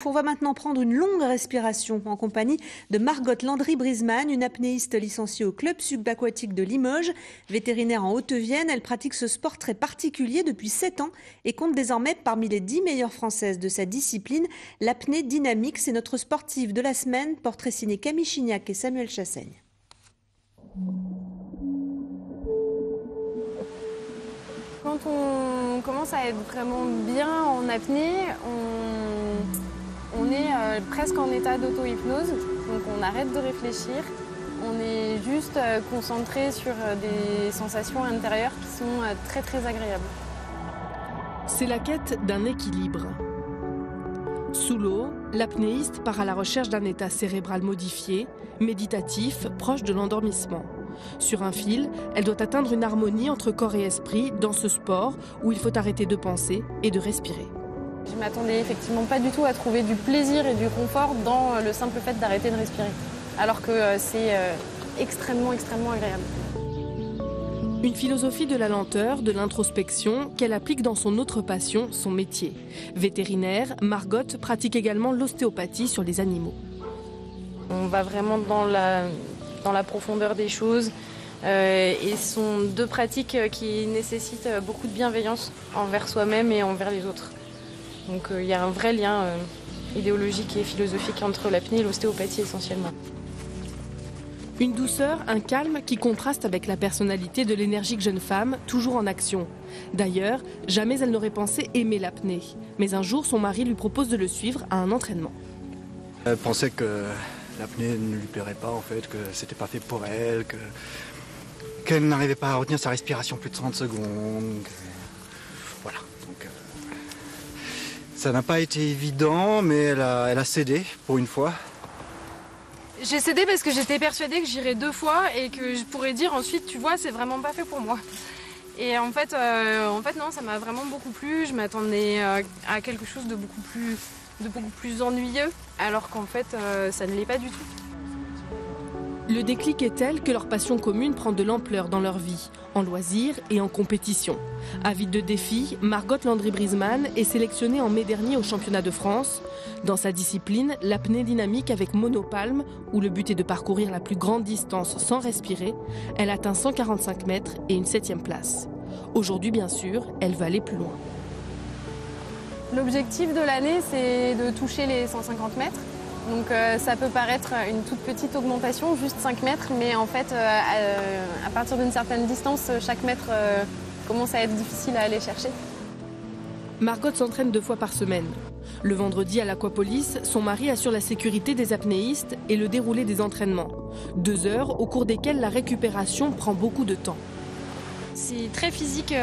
On va maintenant prendre une longue respiration en compagnie de Margot Landry-Brisman, une apnéiste licenciée au Club subaquatique de Limoges. Vétérinaire en Haute-Vienne, elle pratique ce sport très particulier depuis 7 ans et compte désormais parmi les 10 meilleures françaises de sa discipline, l'apnée dynamique. C'est notre sportive de la semaine, portrait signé Camille Chignac et Samuel Chassaigne. Quand on commence à être vraiment bien en apnée, on est presque en état d'auto-hypnose, donc on arrête de réfléchir, on est juste concentré sur des sensations intérieures qui sont très très agréables. C'est la quête d'un équilibre. Sous l'eau, l'apnéiste part à la recherche d'un état cérébral modifié, méditatif, proche de l'endormissement. Sur un fil, elle doit atteindre une harmonie entre corps et esprit dans ce sport où il faut arrêter de penser et de respirer. Je ne m'attendais effectivement pas du tout à trouver du plaisir et du confort dans le simple fait d'arrêter de respirer, alors que c'est extrêmement agréable. Une philosophie de la lenteur, de l'introspection qu'elle applique dans son autre passion, son métier. Vétérinaire, Margot pratique également l'ostéopathie sur les animaux. On va vraiment dans la profondeur des choses et ce sont deux pratiques qui nécessitent beaucoup de bienveillance envers soi-même et envers les autres. Donc il y a un vrai lien idéologique et philosophique entre l'apnée et l'ostéopathie essentiellement. Une douceur, un calme qui contraste avec la personnalité de l'énergique jeune femme, toujours en action. D'ailleurs, jamais elle n'aurait pensé aimer l'apnée. Mais un jour, son mari lui propose de le suivre à un entraînement. Elle pensait que l'apnée ne lui plairait pas en fait, que c'était pas fait pour elle, qu'elle n'arrivait pas à retenir sa respiration plus de 30 secondes. Voilà. Donc, ça n'a pas été évident, mais elle a cédé pour une fois. J'ai cédé parce que j'étais persuadée que j'irais 2 fois et que je pourrais dire ensuite, tu vois, c'est vraiment pas fait pour moi. Et en fait non, ça m'a vraiment beaucoup plu. Je m'attendais à quelque chose de beaucoup plus ennuyeux, alors qu'en fait, ça ne l'est pas du tout. Le déclic est tel que leur passion commune prend de l'ampleur dans leur vie, en loisirs et en compétition. Avide de défis, Margot Landry-Brisman est sélectionnée en mai dernier au championnat de France. Dans sa discipline, l'apnée dynamique avec monopalme, où le but est de parcourir la plus grande distance sans respirer, elle atteint 145 mètres et une 7e place. Aujourd'hui, bien sûr, elle veut aller plus loin. L'objectif de l'année, c'est de toucher les 150 mètres. Donc ça peut paraître une toute petite augmentation, juste 5 mètres, mais en fait, à partir d'une certaine distance, chaque mètre commence à être difficile à aller chercher. Margot s'entraîne 2 fois par semaine. Le vendredi à l'Aquapolis, son mari assure la sécurité des apnéistes et le déroulé des entraînements. 2 heures au cours desquelles la récupération prend beaucoup de temps. C'est très physique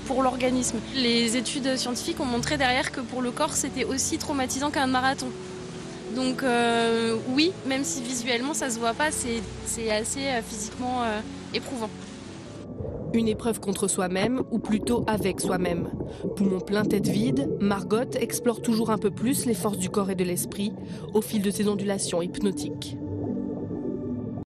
pour l'organisme. Les études scientifiques ont montré derrière que pour le corps, c'était aussi traumatisant qu'un marathon. Donc oui, même si visuellement ça se voit pas, c'est assez physiquement éprouvant. Une épreuve contre soi-même, ou plutôt avec soi-même. Poumon plein, tête vide, Margot explore toujours un peu plus les forces du corps et de l'esprit au fil de ses ondulations hypnotiques.